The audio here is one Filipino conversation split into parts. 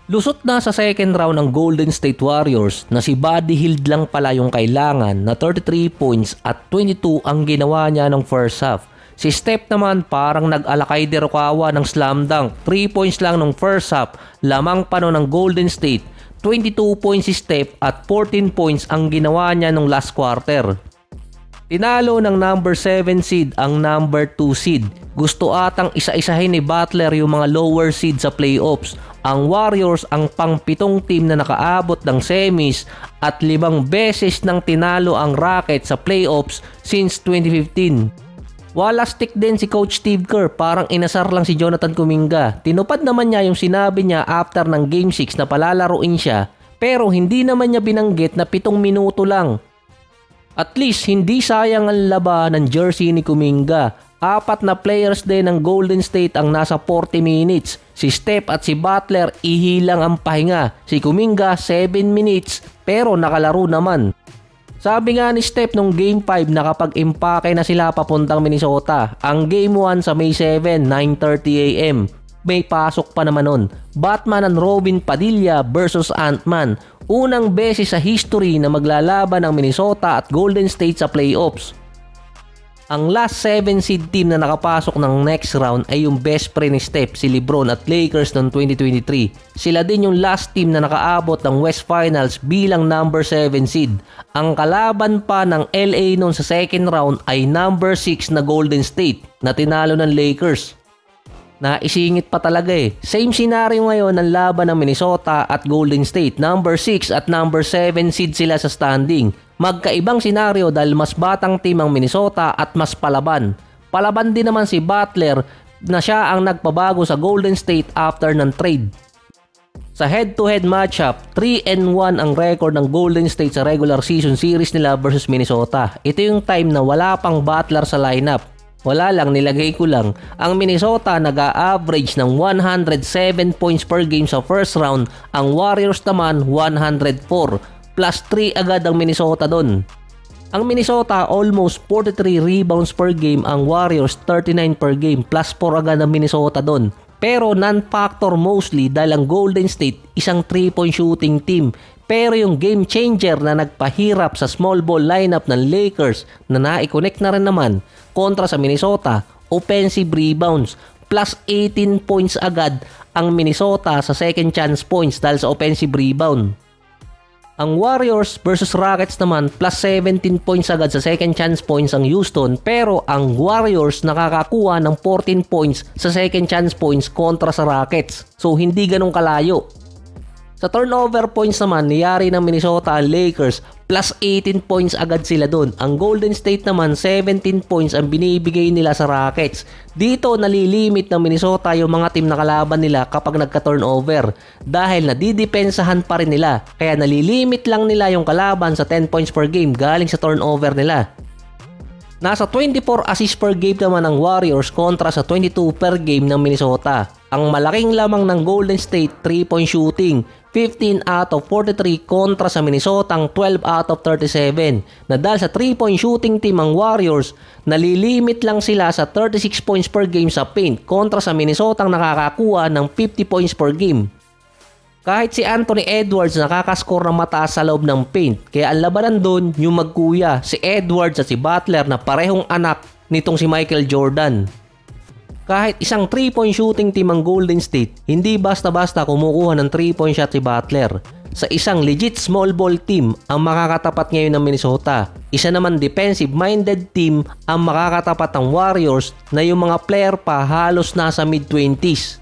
Lusot na sa second round ng Golden State Warriors na si Buddy Hield lang pala yung kailangan na 33 points at 22 ang ginawa niya ng first half. Si Steph naman parang nag-alakay de Rocawa ng slam dunk. 3 points lang nung first half, lamang pa nun ng Golden State. 22 points si Steph at 14 points ang ginawa niya nung last quarter. Tinalo ng number 7 seed ang number 2 seed. Gusto atang isa-isahin ni Butler yung mga lower seed sa playoffs. Ang Warriors ang pang-7 team na nakaabot ng semis at 5 beses nang tinalo ang Rockets sa playoffs since 2015. Wala stick din si Coach Steve Kerr, parang inasar lang si Jonathan Kuminga. Tinupad naman niya yung sinabi niya after ng Game 6 na palalaruin siya, pero hindi naman niya binanggit na 7 minuto lang. At least hindi sayang ang laba ng jersey ni Kuminga. 4 na players din ng Golden State ang nasa 40 minutes. Si Steph at si Butler ihilang ang pahinga. Si Kuminga 7 minutes pero nakalaro naman. Sabi nga ni Steph nung Game 5 na kapag impake na sila papuntang Minnesota. Ang Game 1 sa May 7, 9:30 AM. May pasok pa naman nun. Batman and Robin Padilla versus Ant-Man. Unang beses sa history na maglalaban ang Minnesota at Golden State sa playoffs. Ang last 7 seed team na nakapasok ng next round ay yung best friend ni Steph, si LeBron at Lakers noong 2023. Sila din yung last team na nakaabot ng West Finals bilang number 7 seed. Ang kalaban pa ng LA noon sa second round ay number 6 na Golden State na tinalo ng Lakers. Naisingit pa talaga eh. Same scenario ngayon ng laban ng Minnesota at Golden State. Number 6 at number 7 seed sila sa standing. Magkaibang senaryo dahil mas batang team ang Minnesota at mas palaban. Palaban din naman si Butler na siya ang nagpabago sa Golden State after ng trade. Sa head-to-head matchup, 3-1 ang record ng Golden State sa regular season series nila versus Minnesota. Ito yung time na wala pang Butler sa lineup. Wala lang, nilagay ko lang. Ang Minnesota nag-a-average ng 107 points per game sa first round. Ang Warriors naman 104. Plus 3 agad ang Minnesota doon. Ang Minnesota almost 43 rebounds per game, ang Warriors 39 per game, plus 4 agad ang Minnesota doon. Pero non-factor mostly dahil ang Golden State isang 3-point shooting team. Pero yung game changer na nagpahirap sa small ball lineup ng Lakers na na-connect na rin naman kontra sa Minnesota, offensive rebounds, plus 18 points agad ang Minnesota sa second chance points dahil sa offensive rebound. Ang Warriors versus Rockets naman plus 17 points agad sa second chance points ang Houston, pero ang Warriors nakakakuha ng 14 points sa second chance points kontra sa Rockets. So hindi ganun kalayo. Sa turnover points naman, niyari ng Minnesota ang Lakers, plus 18 points agad sila doon. Ang Golden State naman, 17 points ang binibigay nila sa Rockets. Dito nalilimit ng Minnesota yung mga team na kalaban nila kapag nagka-turnover. Dahil nadidepensahan pa rin nila. Kaya nalilimit lang nila yung kalaban sa 10 points per game galing sa turnover nila. Nasa 24 assists per game naman ang Warriors kontra sa 22 per game ng Minnesota. Ang malaking lamang ng Golden State 3-point shooting, 15 out of 43 kontra sa Minnesota ang 12 out of 37. Na dahil sa 3-point shooting team ang Warriors, nalilimit lang sila sa 36 points per game sa paint kontra sa Minnesota ang nakakakuha ng 50 points per game. Kahit si Anthony Edwards nakakaskor ng mataas sa loob ng paint, kaya ang labanan doon yung magkuya, si Edwards at si Butler na parehong anak nitong si Michael Jordan. Kahit isang 3-point shooting team ang Golden State, hindi basta-basta kumukuha ng 3-point shot si Butler. Sa isang legit small ball team ang makakatapat ngayon ng Minnesota. Isa naman defensive-minded team ang makakatapat ng Warriors na yung mga player pa halos nasa mid-20s.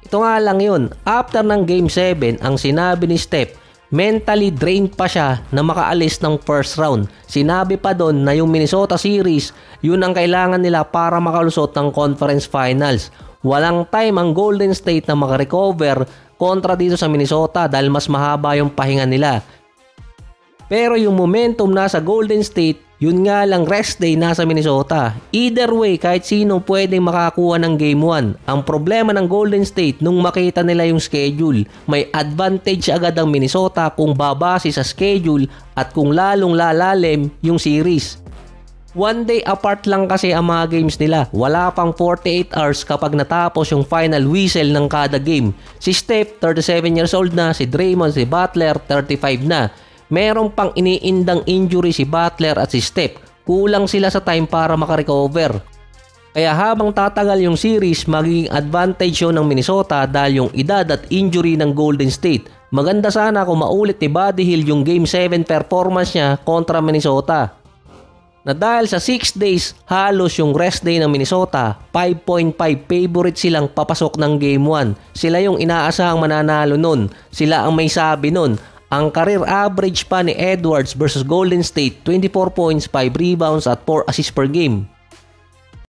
Ito nga lang yun, after ng Game 7, ang sinabi ni Steph, mentally drained pa siya na makaalis ng first round. Sinabi pa doon na yung Minnesota series, yun ang kailangan nila para makalusot ng conference finals. Walang time ang Golden State na makarecover kontra dito sa Minnesota dahil mas mahaba yung pahinga nila. Pero yung momentum nasa Golden State, yun nga lang rest day nasa Minnesota. Either way, kahit sino pwedeng makakuha ng Game 1. Ang problema ng Golden State nung makita nila yung schedule, may advantage agad ang Minnesota kung babase sa schedule at kung lalong lalalim yung series. 1 day apart lang kasi ang mga games nila. Wala pang 48 hours kapag natapos yung final whistle ng kada game. Si Steph, 37 years old na. Si Draymond, si Butler, 35 na. Meron pang iniindang injury si Butler at si Steph. Kulang sila sa time para makarecover. Kaya habang tatagal yung series, magiging advantage yun ng Minnesota dahil yung edad at injury ng Golden State. Maganda sana kung maulit ni Buddy Hield yung Game 7 performance niya kontra Minnesota. Na dahil sa 6 days, halos yung rest day ng Minnesota, 5.5 favorite silang papasok ng Game 1. Sila yung inaasahang mananalo nun. Sila ang may sabi nun. Ang career average pa ni Edwards versus Golden State, 24 points, 5 rebounds at 4 assists per game.